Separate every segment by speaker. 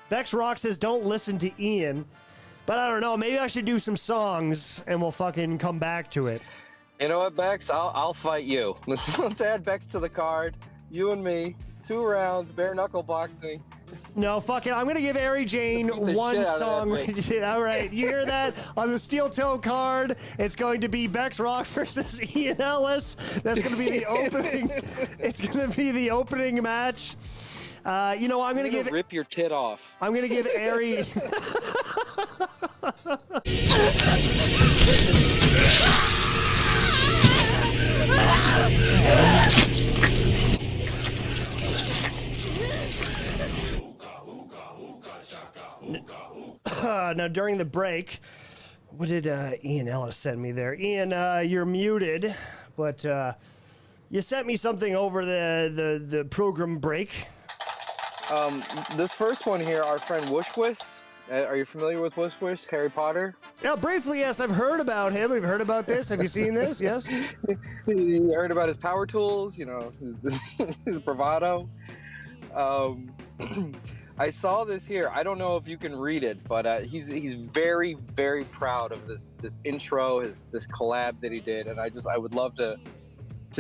Speaker 1: Bex Rock says don't listen to Ian. But I don't know. Maybe I should do some songs and we'll fucking come back to it.
Speaker 2: You know what, Bex? I'll fight you. Let's add Bex to the card. You and me. 2 rounds, bare knuckle boxing.
Speaker 1: No, fuck it. I'm going to give Ari Jane one song. Yeah, all right. You hear that? On the steel toe card, it's going to be Bex Rock versus Ian Ellis. That's going to be the opening. It's going to be the opening match. You know, I'm going to give...
Speaker 2: Rip your tit off.
Speaker 1: I'm going to give Ari... Now, during the break, what did Ian Ellis send me there? Ian, you're muted, but you sent me something over the program break.
Speaker 2: This first one here, our friend Whoosh Whoosh. Are you familiar with Whoosh Whoosh, Harry Potter?
Speaker 1: Yeah, briefly, yes. I've heard about him. We've heard about this. Have you seen this? Yes.
Speaker 2: You heard about his power tools, you know, his bravado. I saw this here. I don't know if you can read it, but he's very, very proud of this intro, this collab that he did, and I would love to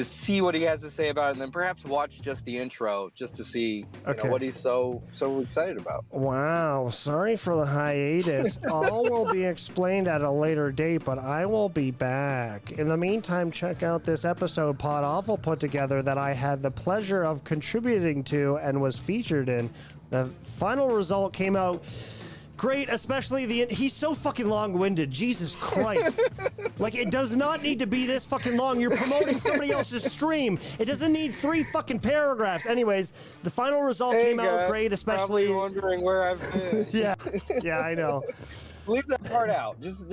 Speaker 2: see what he has to say about it, and then perhaps watch just the intro just to see you know, what he's so excited about.
Speaker 1: Wow, sorry for the hiatus. All will be explained at a later date, but I will be back. In the meantime, check out this episode Pod Awful put together that I had the pleasure of contributing to and was featured in. The final result came out great, especially he's so fucking long-winded. Jesus Christ. Like, it does not need to be this fucking long. You're promoting somebody else's stream. It doesn't need 3 fucking paragraphs. Anyways, the final result came out great, especially...
Speaker 2: Probably wondering where I've been.
Speaker 1: Yeah, I know.
Speaker 2: Leave that part out. Just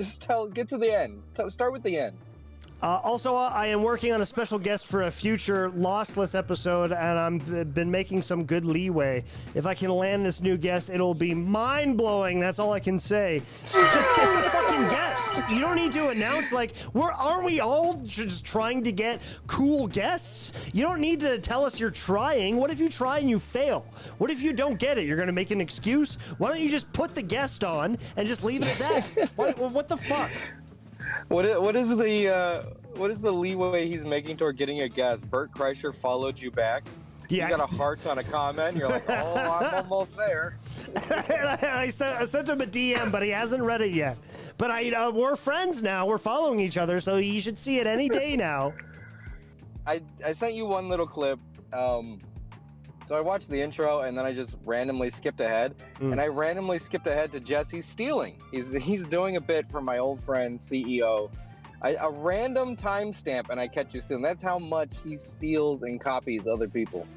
Speaker 2: get to the end. Start with the end.
Speaker 1: Also, I am working on a special guest for a future Lostless episode, and I've been making some good leeway. If I can land this new guest, it'll be mind-blowing. That's all I can say. Just get the fucking guest. You don't need to announce, like, aren't we all just trying to get cool guests? You don't need to tell us you're trying. What if you try and you fail? What if you don't get it? You're going to make an excuse? Why don't you just put the guest on and just leave it at that? What the fuck?
Speaker 2: What is the leeway he's making toward getting a guest? Bert Kreischer followed you back.
Speaker 1: Yeah.
Speaker 2: You got a heart on a comment. You're like, oh, I'm almost there.
Speaker 1: I sent him a DM, but he hasn't read it yet. But we're friends now. We're following each other, so you should see it any day now.
Speaker 2: I sent you one little clip. So I watched the intro, and then I just randomly skipped ahead. And I randomly skipped ahead to Jesse stealing. He's doing a bit for my old friend, CEO. A random timestamp, and I catch you stealing. That's how much he steals and copies other people.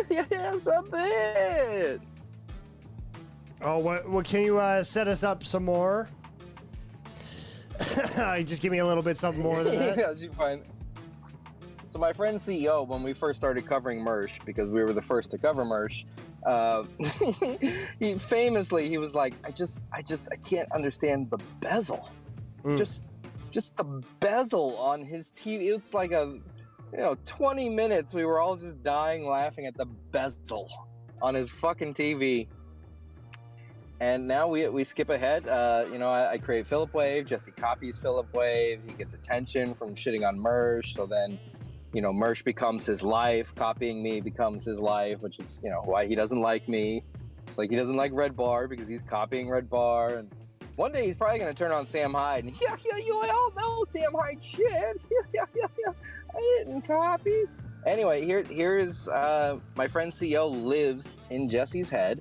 Speaker 2: Yes, a bit!
Speaker 1: Oh, what can you set us up some more? Just give me a little bit something more than that.
Speaker 2: Yeah, you find. So my friend CEO, when we first started covering Mersh, because we were the first to cover Mersh, he was like, I can't understand the bezel. Just the bezel on his TV. It's like 20 minutes. We were all just dying laughing at the bezel on his fucking TV. And now we skip ahead. I create Philip Wave. Jesse copies Philip Wave. He gets attention from shitting on Mersh. So then, Mersh becomes his life. Copying me becomes his life, which is, why he doesn't like me. It's like he doesn't like Red Bar because he's copying Red Bar. And one day he's probably going to turn on Sam Hyde. And you all know Sam Hyde shit. I didn't copy. Anyway, here is my friend CEO lives in Jesse's head.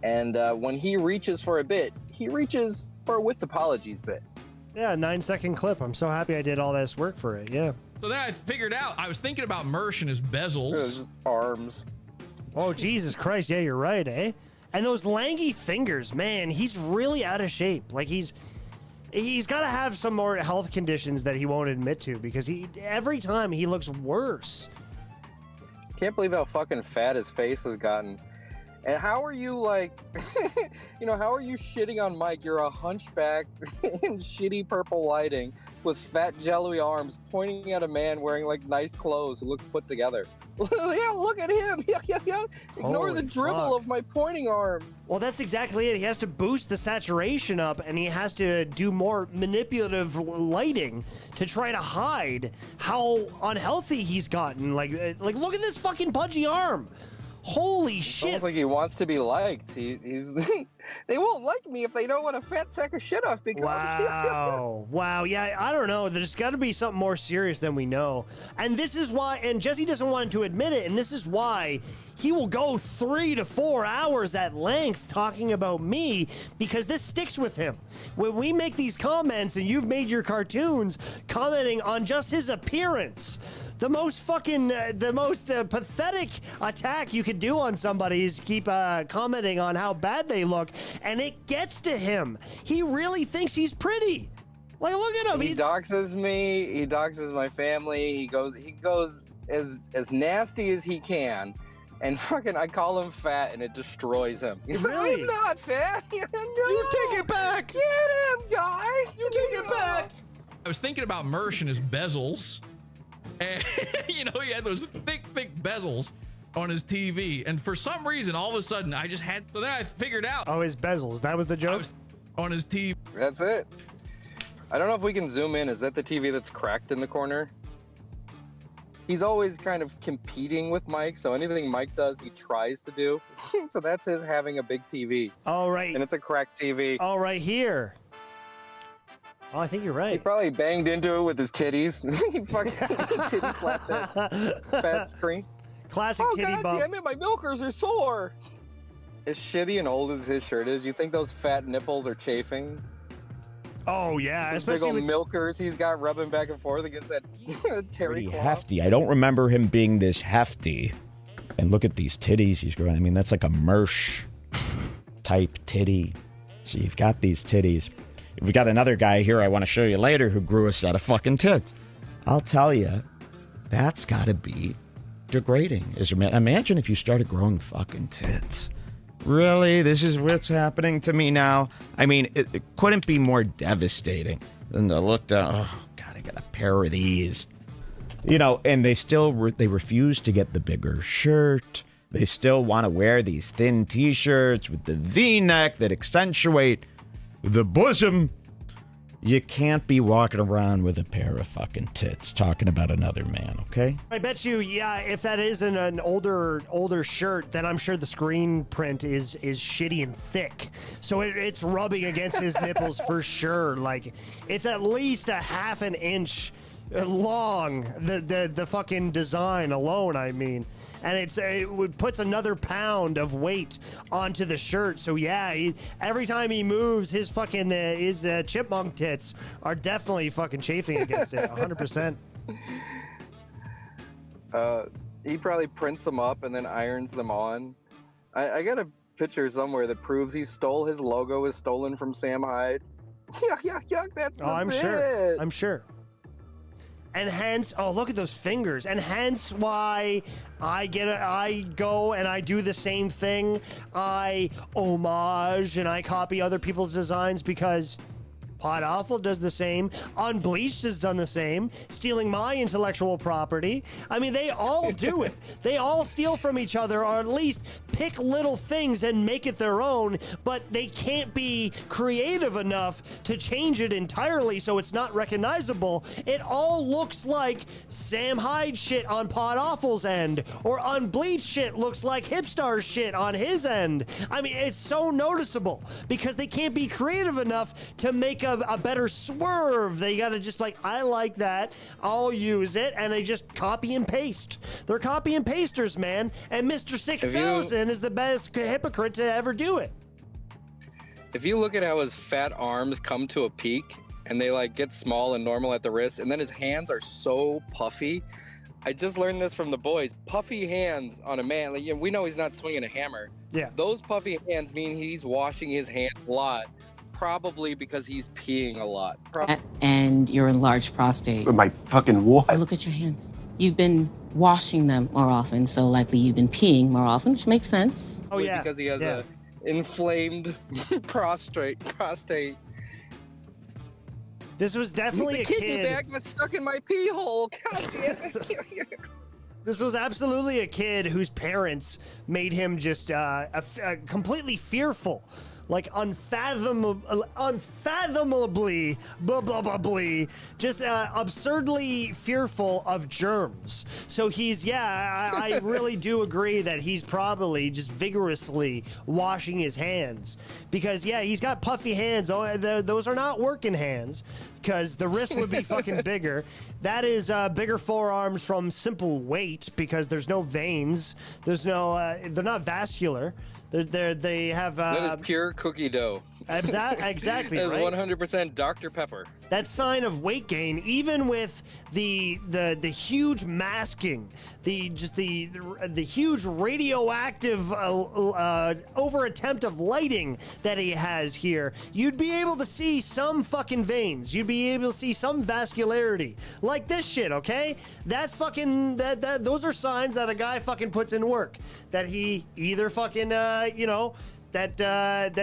Speaker 2: And when he reaches for a bit, he reaches for a with apologies bit.
Speaker 1: Yeah, 9-second clip. I'm so happy I did all this work for it. Yeah.
Speaker 3: So then I figured out, I was thinking about Mersh and his bezels.
Speaker 2: Arms.
Speaker 1: Oh, Jesus Christ. Yeah, you're right, eh? And those lanky fingers, man, he's really out of shape. Like, he's got to have some more health conditions that he won't admit to, because every time he looks worse.
Speaker 2: Can't believe how fucking fat his face has gotten. And how are you, like, how are you shitting on Mike? You're a hunchback in shitty purple lighting. with fat jelly arms pointing at a man wearing like nice clothes who looks put together. Yeah, look at him. Yeah. Ignore
Speaker 1: Holy
Speaker 2: the dribble
Speaker 1: fuck.
Speaker 2: of my pointing arm.
Speaker 1: Well, that's exactly it. He has to boost the saturation up, and he has to do more manipulative lighting to try to hide how unhealthy he's gotten. Like look at this fucking pudgy arm. Holy
Speaker 2: It's
Speaker 1: shit.
Speaker 2: almost like he wants to be liked. He's they won't like me if they don't want a fat sack of shit off because
Speaker 1: Wow. Wow. Yeah, I don't know. There's got to be something more serious than we know. And this is why, and Jesse doesn't want to admit it, and this is why he will go 3 to 4 hours at length talking about me, because this sticks with him. When we make these comments and you've made your cartoons commenting on just his appearance, the most fucking, pathetic attack you could do on somebody is keep commenting on how bad they look, and it gets to him. He really thinks he's pretty. Like, look at him.
Speaker 2: he doxes me. He doxes my family. He goes as nasty as he can, and fucking I call him fat, and it destroys him.
Speaker 1: Really?
Speaker 2: I'm not fat. No.
Speaker 1: You take it back.
Speaker 2: Get him, guys.
Speaker 1: You take it back.
Speaker 3: I was thinking about Mersh and his bezels. And, you know, he had those thick bezels on his TV. And for some reason, all of a sudden, so then I figured out.
Speaker 1: Oh, his bezels. That was the
Speaker 3: I
Speaker 1: joke?
Speaker 3: was on his TV.
Speaker 2: That's it. I don't know if we can zoom in. Is that the TV that's cracked in the corner? He's always kind of competing with Mike, so anything Mike does, he tries to do. So that's his having a big TV.
Speaker 1: Oh, right.
Speaker 2: And it's a cracked TV.
Speaker 1: Oh, right here. Oh, I think you're
Speaker 2: He
Speaker 1: right.
Speaker 2: probably banged into it with his titties. He fucking titty slapped that fat screen.
Speaker 1: Classic
Speaker 2: Oh,
Speaker 1: titty
Speaker 2: God
Speaker 1: bump.
Speaker 2: damn it, my milkers are sore. As shitty and old as his shirt is, you think those fat nipples are chafing?
Speaker 1: Oh, yeah.
Speaker 2: Those big
Speaker 1: Especially
Speaker 2: old
Speaker 1: with...
Speaker 2: milkers he's got rubbing back and forth against that terry
Speaker 4: Pretty
Speaker 2: cloth.
Speaker 4: hefty. I don't remember him being this hefty. And look at these titties he's growing. I mean, that's like a Mersh type titty. So you've got these titties. We got another guy here I want to show you later who grew a set of fucking tits. I'll tell you, that's got to be degrading. Imagine if you started growing fucking tits. Really? This is what's happening to me now? I mean, it couldn't be more devastating than to look down. Oh, God, I got a pair of these. You know, and they refuse to get the bigger shirt. They still want to wear these thin t-shirts with the V-neck that accentuate the bosom. You can't be walking around with a pair of fucking tits talking about another man, okay?
Speaker 1: I bet you, yeah, if that isn't an older shirt, then I'm sure the screen print is shitty and thick. So it's rubbing against his nipples for sure. Like, it's at least a half an inch long, the fucking design alone, I mean. And it puts another pound of weight onto the shirt. So yeah, every time he moves, his fucking his chipmunk tits are definitely fucking chafing against it, 100%.
Speaker 2: He probably prints them up and then irons them on. I got a picture somewhere that proves he stole his logo was stolen from Sam Hyde. Yuck, that's the
Speaker 1: I'm
Speaker 2: bit.
Speaker 1: sure. I'm sure. And hence, oh, look at those fingers. And hence why I go and I do the same thing. I homage and I copy other people's designs because Pod Awful does the same. Unbleached has done the same. Stealing my intellectual property. I mean, they all do it. They all steal from each other, or at least pick little things and make it their own, but they can't be creative enough to change it entirely so it's not recognizable. It all looks like Sam Hyde shit on Pod Awful's end, or Unbleached shit looks like hipstar shit on his end. I mean, it's so noticeable because they can't be creative enough to make a better swerve. They gotta just like, I like that, I'll use it, and they just copy and paste. They're copy and pasters, man, and Mr. 6000 is the best hypocrite to ever do it.
Speaker 2: If you look at how his fat arms come to a peak and they like get small and normal at the wrist, and then his hands are so puffy. I just learned this from the boys. Puffy hands on a man, like, we know he's not swinging a hammer.
Speaker 1: Yeah.
Speaker 2: Those puffy hands mean he's washing his hands a lot. Probably because he's peeing a lot.
Speaker 5: And your enlarged prostate.
Speaker 6: My fucking what?
Speaker 5: Look at your hands. You've been washing them more often, so likely you've been peeing more often, which makes sense.
Speaker 1: Oh yeah.
Speaker 2: Because he has a inflamed prostate.
Speaker 1: This was definitely a
Speaker 2: kidney
Speaker 1: kid.
Speaker 2: bag got stuck in my pee hole. God damn it.
Speaker 1: This was absolutely a kid whose parents made him just completely fearful, like unfathomably, blah, blah, blah, blah, just absurdly fearful of germs. So he's, I really do agree that he's probably just vigorously washing his hands because, he's got puffy hands. Oh, those are not working hands because the wrist would be fucking bigger. That is bigger forearms from simple weight because there's no veins. There's no, they're not vascular. They have
Speaker 2: that is pure cookie dough.
Speaker 1: Exactly.
Speaker 2: That is
Speaker 1: right?
Speaker 2: 100% Dr. Pepper.
Speaker 1: That sign of weight gain, even with the huge masking, the huge radioactive over attempt of lighting that he has here, you'd be able to see some fucking veins. You'd be able to see some vascularity, like this shit. Okay, that's fucking those are signs that a guy fucking puts in work. That he either fucking that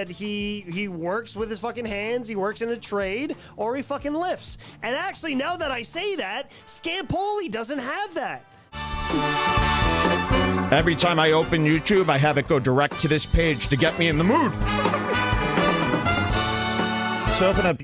Speaker 1: he works with his fucking hands, he works in a trade, or he fucking lifts. And actually, now that I say that, Scampoli doesn't have that.
Speaker 4: Every time I open YouTube, I have it go direct to this page to get me in the mood. So open up